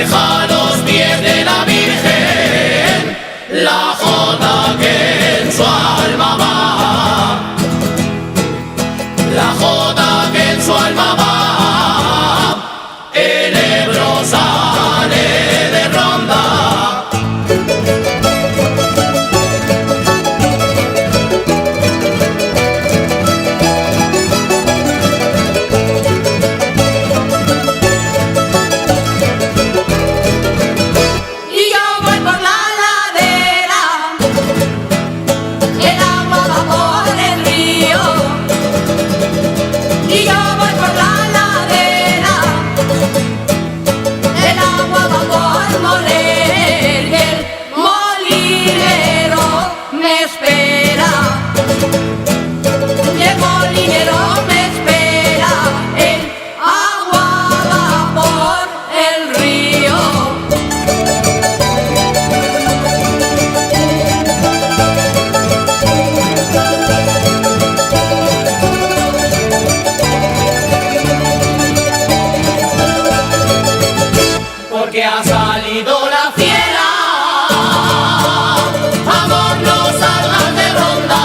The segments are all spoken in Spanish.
deja los pies de la Virgen la jota que en su alma va, la jota que en su alma va, el Ebro sale de ronda. Que ha salido la fiera, amor, no salgas de ronda,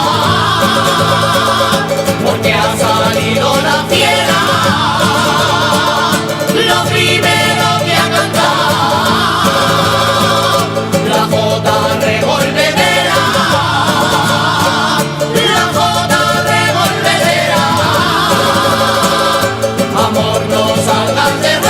porque ha salido la fiera, lo primero que ha cantado, la jota revolvedera, la jota revolvedera, amor, no salgas de ronda.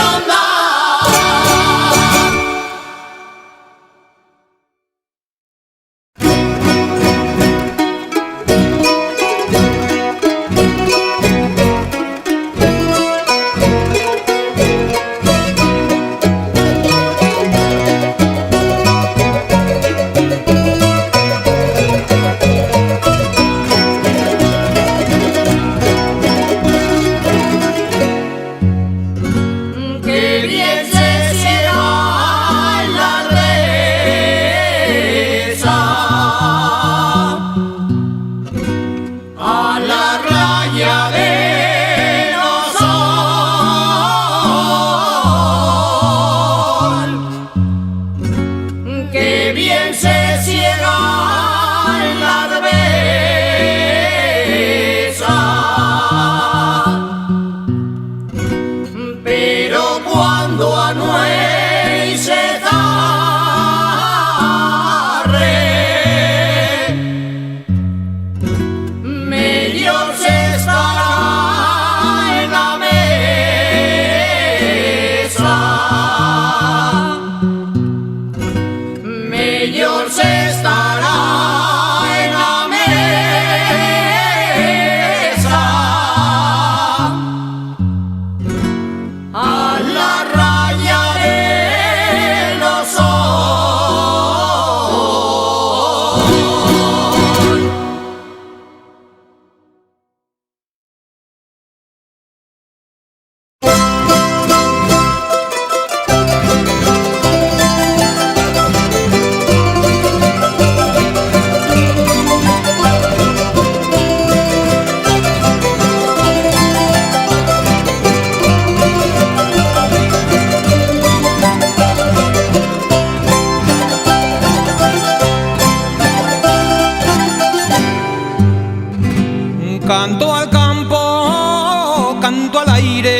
Canto al campo, canto al aire,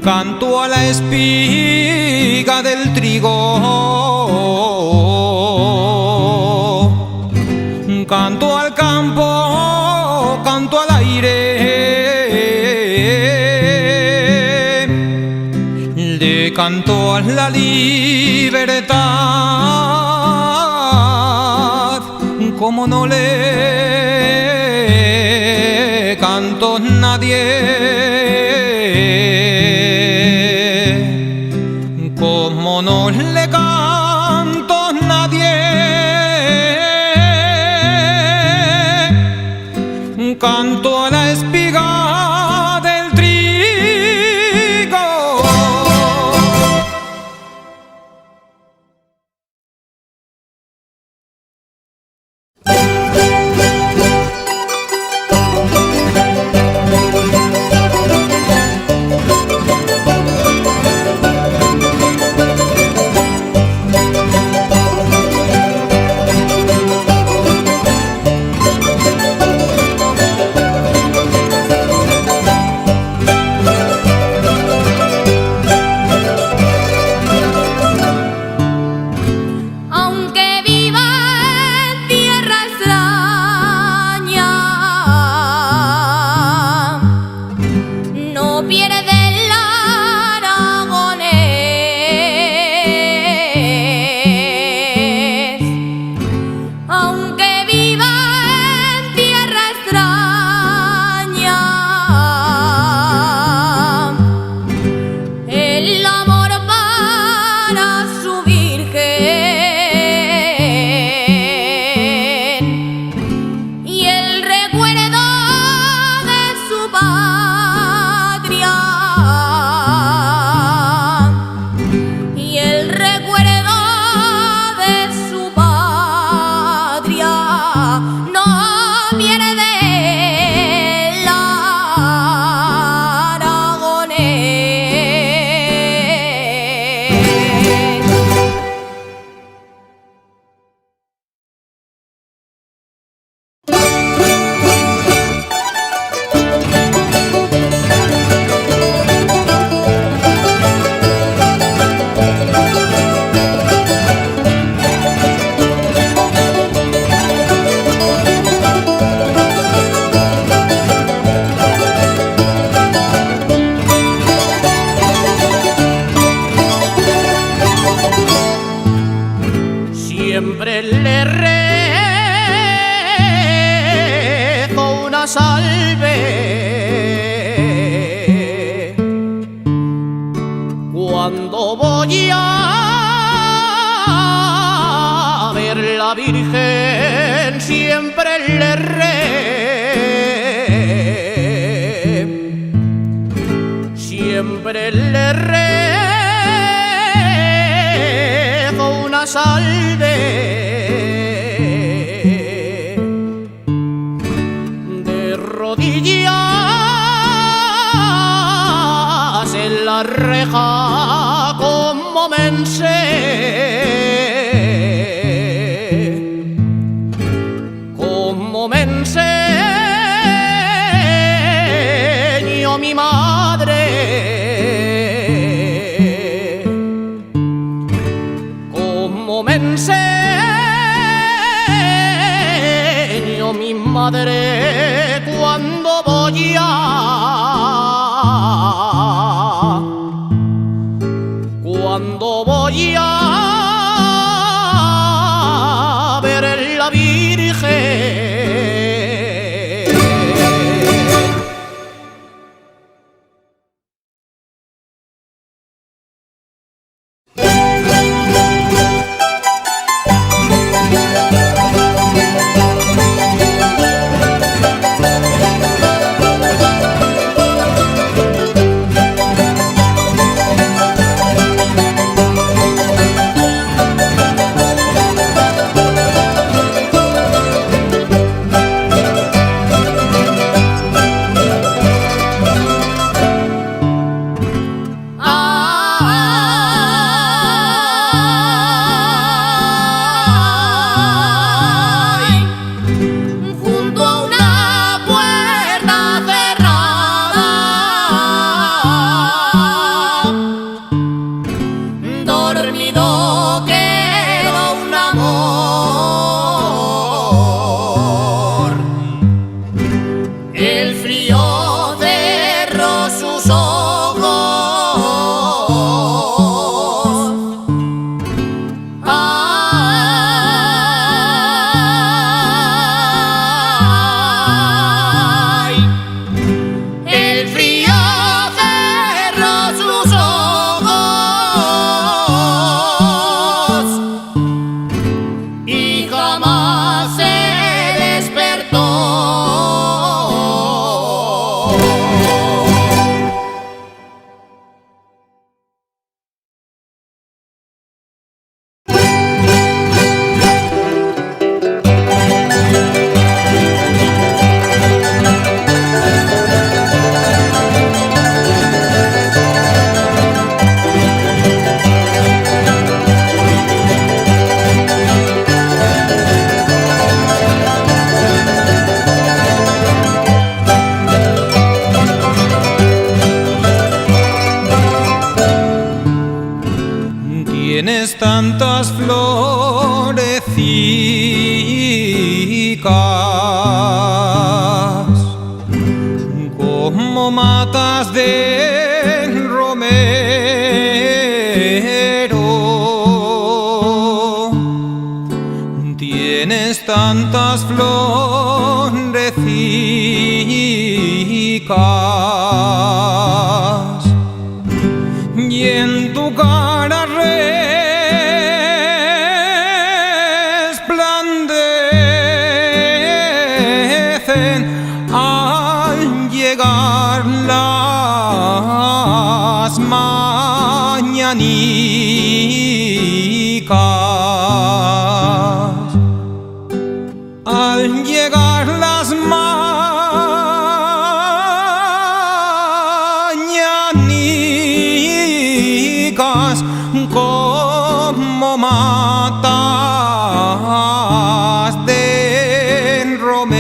canto a la espiga del trigo, canto al campo, canto al aire, le canto a la libertad. Como no le canto nadie, como no le canto nadie, canto a la espiga del trigo. patria y el recuerdo de su patria no viene del Siempre le rezo una salve cuando voy a ver la Virgen. Siempre le rezo, siempre le rezo una salve de rodillas en la reja, como me enseñó mi madre, como me enseñó mi madre cuando voy a ver la Virgen. Tienes tantas florecicas como matas de romero. Tienes tantas florecicas y en tu cara resplandecen al llegar llegar las mañanicas, al llegar las mañanicas, como matas del romero.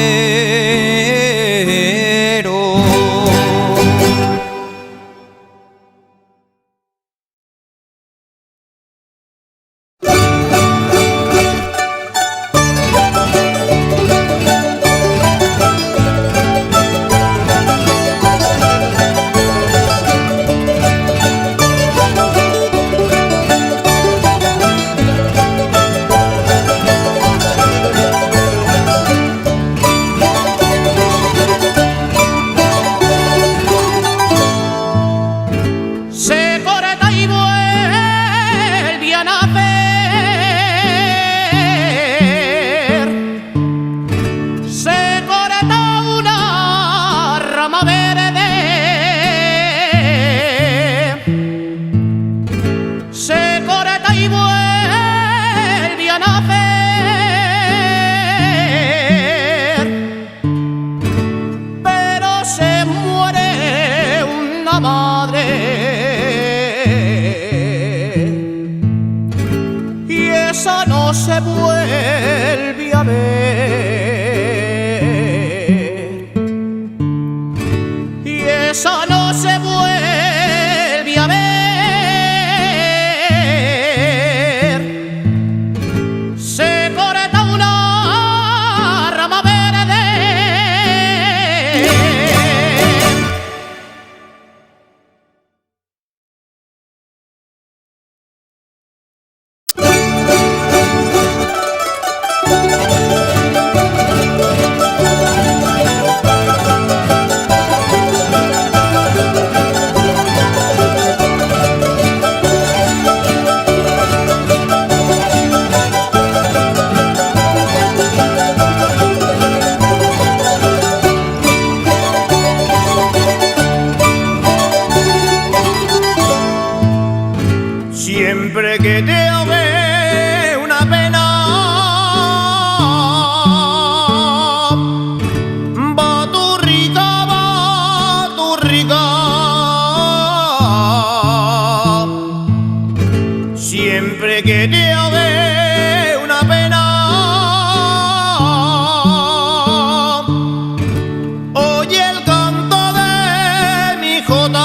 Se corta y vuelve a nacer. Se corta una rama verde. Se corta y vuelve a nacer. Pero se muere una madre. Esa no se vuelve a ver, y esa no se vuelve a ver. Se corta una rama verde. Siempre que te ahogue una pena, Baturrica, Baturrica. Siempre que te ahogue una pena, oye el canto de mi jota.